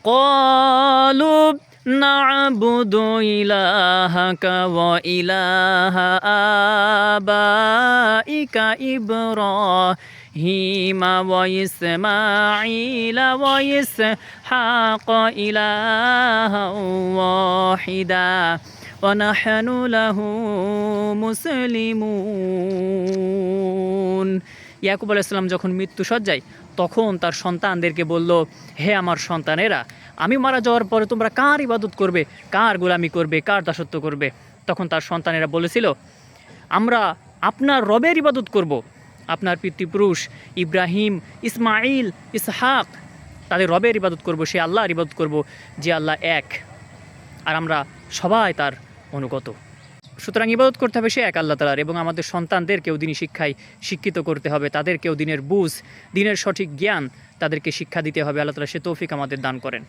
قالوا نعبد إلهك وإله آبائك إبراهيم وإسماعيل وإسحاق إلها واحدا ونحن له মুসলিমুন। ইয়াকুব আলাইহিস সালাম যখন মৃত্যুসজ্জায় তখন তার সন্তানদেরকে বলল, হে আমার সন্তানেরা, আমি মারা যাওয়ার পরে তোমরা কার ইবাদত করবে, কার গোলামি করবে, কার দাসত্ব করবে? তখন তার সন্তানেরা বলেছিল, আমরা আপনার রবের ইবাদত করব। আপনার পিতৃপুরুষ ইব্রাহিম, ইসমাইল, ইসহাক, তাদের রবের ইবাদত করব, সে আল্লাহর ইবাদত করব যে আল্লাহ এক, আর আমরা সবাই তার অনুগত। সুতরাং ইবাদত করতে হবে সে এক আল্লাহ তাআলার, এবং আমাদের সন্তানদেরকেও দিনী শিক্ষায় শিক্ষিত করতে হবে, তাদেরকেও দিনের বুঝ, দিনের সঠিক জ্ঞান তাদেরকে শিক্ষা দিতে হবে। আল্লাহ তাআলা সে তৌফিক আমাদের দান করেন।